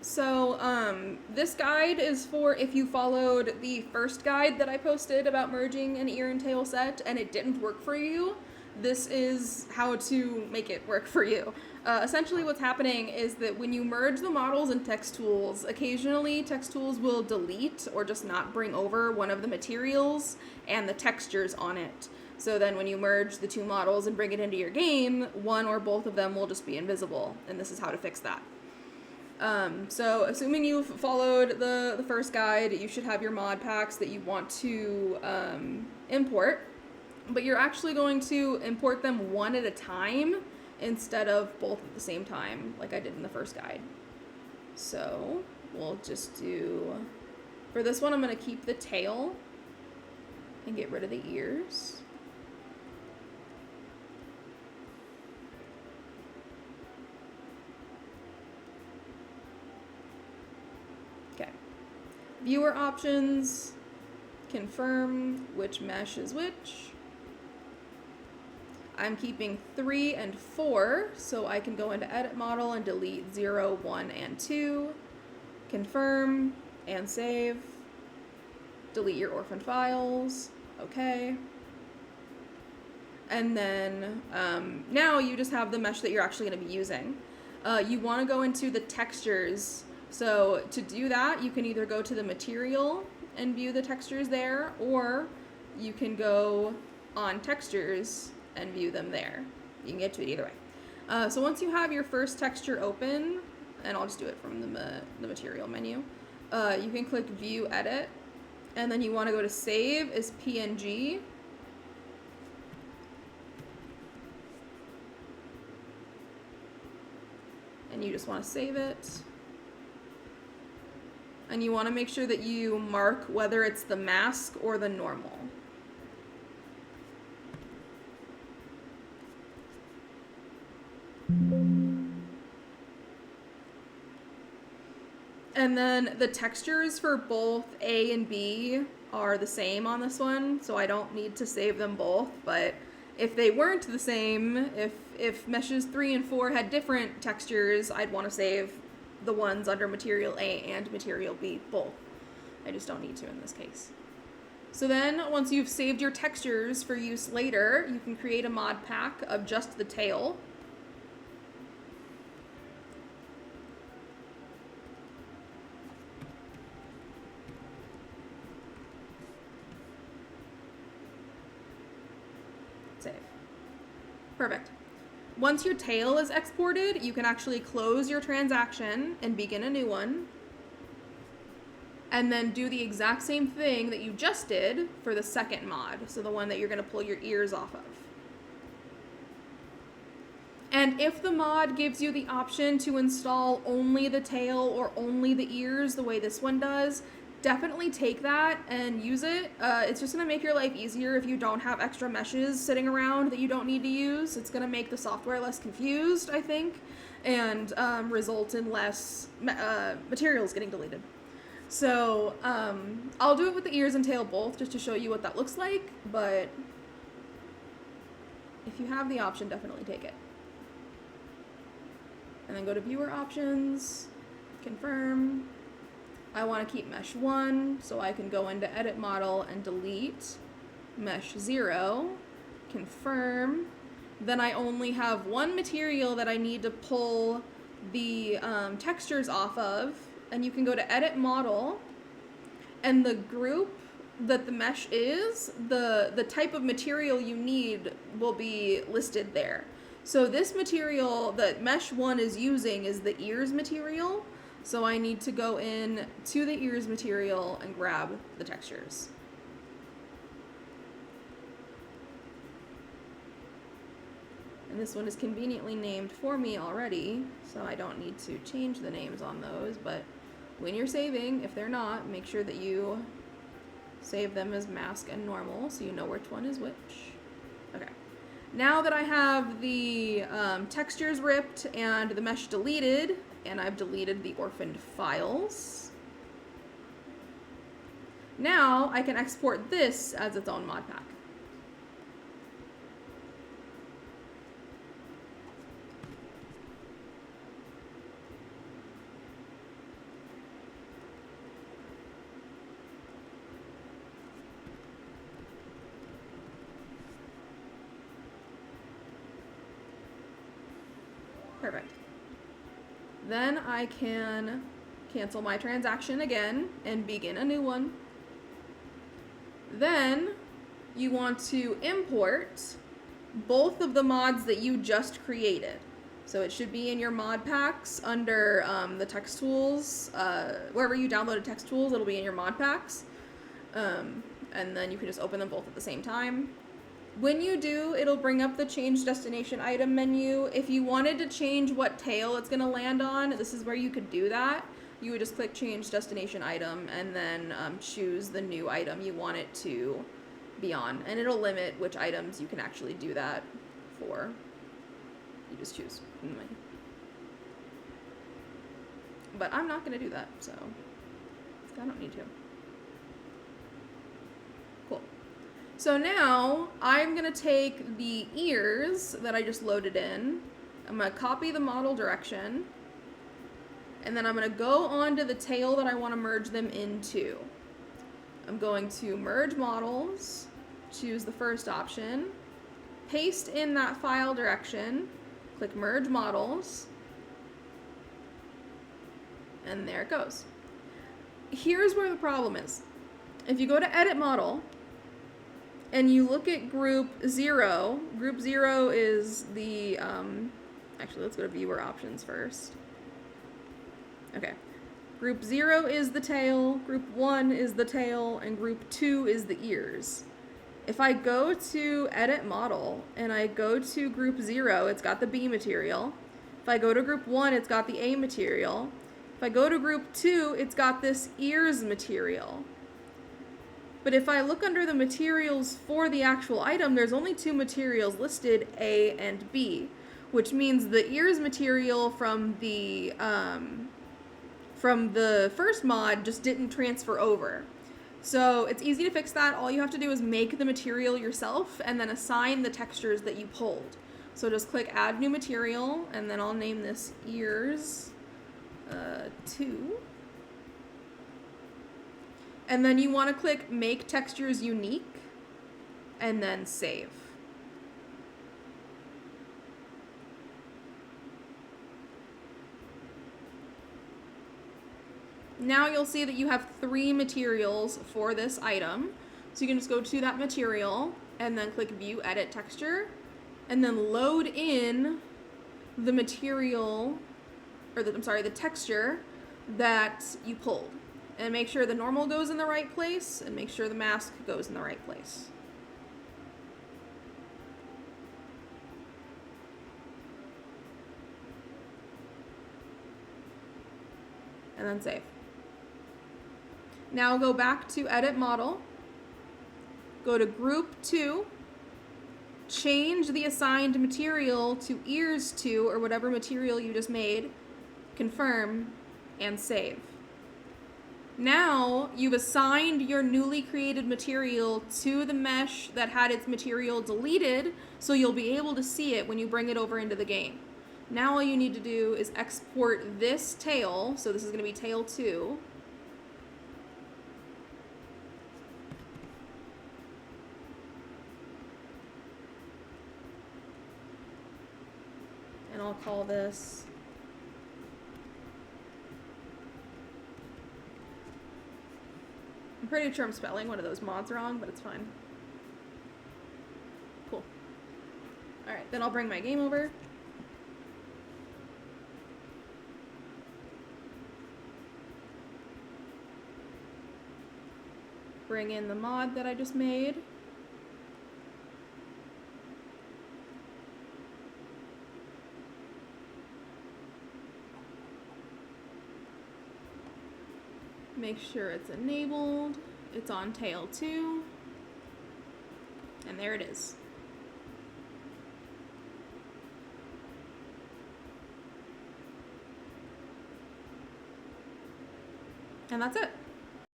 So, this guide is for if you followed the first guide that I posted about merging an ear and tail set and it didn't work for you. This is how to make it work for you. Essentially, what's happening is that when you merge the models in TexTools, occasionally TexTools will delete or just not bring over one of the materials and the textures on it. So then when you merge the two models and bring it into your game, one or both of them will just be invisible, and this is how to fix that. So assuming you've followed the first guide, you should have your mod packs that you want to import, but you're actually going to import them one at a time instead of both at the same time like I did in the first guide. So we'll just do, for this one I'm going to keep the tail and get rid of the ears. Viewer options, confirm which mesh is which. I'm keeping 3 and 4, so I can go into edit model and delete 0, 1, and 2. Confirm and save. Delete your orphan files. Okay. And then now you just have the mesh that you're actually going to be using. You want to go into the textures. So to do that, you can either go to the material and view the textures there, or you can go on textures and view them there. You can get to it either way. So once you have your first texture open, and I'll just do it from the material menu, you can click view edit, and then you want to go to save as PNG. And you just want to save it. And you want to make sure that you mark whether it's the mask or the normal. And then the textures for both A and B are the same on this one, so I don't need to save them both, but if they weren't the same, if meshes 3 and 4 had different textures, I'd want to save the ones under material A and material B both. I just don't need to in this case. So then once you've saved your textures for use later, you can create a mod pack of just the tail. Save. Perfect. Once your tail is exported, you can actually close your transaction and begin a new one. And then do the exact same thing that you just did for the second mod, so the one that you're going to pull your ears off of. And if the mod gives you the option to install only the tail or only the ears, the way this one does, definitely take that and use it. It's just going to make your life easier if you don't have extra meshes sitting around that you don't need to use. It's going to make the software less confused, I think, and result in less materials getting deleted. So I'll do it with the ears and tail both just to show you what that looks like, but if you have the option, definitely take it. And then go to viewer options, confirm. I want to keep mesh 1, so I can go into edit model and delete mesh 0, confirm. Then I only have one material that I need to pull the textures off of, and you can go to edit model, and the group that the mesh is, the type of material you need will be listed there. So this material that mesh 1 is using is the ears material. So I need to go in to the ears material and grab the textures. And this one is conveniently named for me already, so I don't need to change the names on those, but when you're saving, if they're not, make sure that you save them as mask and normal so you know which one is which. Okay. Now that I have the textures ripped and the mesh deleted, and I've deleted the orphaned files, now I can export this as its own mod pack. Perfect. Then I can cancel my transaction again and begin a new one. Then you want to import both of the mods that you just created. So it should be in your mod packs under the TexTools. Wherever you downloaded TexTools, it'll be in your mod packs. And then you can just open them both at the same time. When you do, it'll bring up the change destination item menu. If you wanted to change what tail it's going to land on, this is where you could do that. You would just click change destination item and then choose the new item you want it to be on. And it'll limit which items you can actually do that for. You just choose. But I'm not going to do that, so I don't need to. Cool. So now I'm going to take the ears that I just loaded in. I'm going to copy the model direction. And then I'm going to go onto the tail that I want to merge them into. I'm going to merge models, choose the first option, paste in that file direction, click merge models, and there it goes. Here's where the problem is. If you go to edit model, and you look at group 0 is the, actually let's go to viewer options first. Okay, group 0 is the tail, group 1 is the tail, and group 2 is the ears. If I go to edit model and I go to group 0, it's got the B material. If I go to group 1, it's got the A material. If I go to group 2, it's got this ears material. But if I look under the materials for the actual item, there's only 2 materials listed, A and B, which means the ears material from the first mod just didn't transfer over. So it's easy to fix that. All you have to do is make the material yourself and then assign the textures that you pulled. So just click add new material, and then I'll name this ears 2. And then you want to click make textures unique and then save. Now you'll see that you have 3 materials for this item. So you can just go to that material and then click view edit texture and then load in the material, or the texture that you pulled. And make sure the normal goes in the right place and make sure the mask goes in the right place. And then save. Now go back to edit model, go to group 2, change the assigned material to ears 2 or whatever material you just made, confirm, and save. Now you've assigned your newly created material to the mesh that had its material deleted, so you'll be able to see it when you bring it over into the game. Now all you need to do is export this tail, so this is going to be tail 2. And I'll call this I'm pretty sure I'm spelling one of those mods wrong, but it's fine. Cool. Alright, then I'll bring my game over. Bring in the mod that I just made. Make sure it's enabled. It's on tail 2. And there it is. And that's it.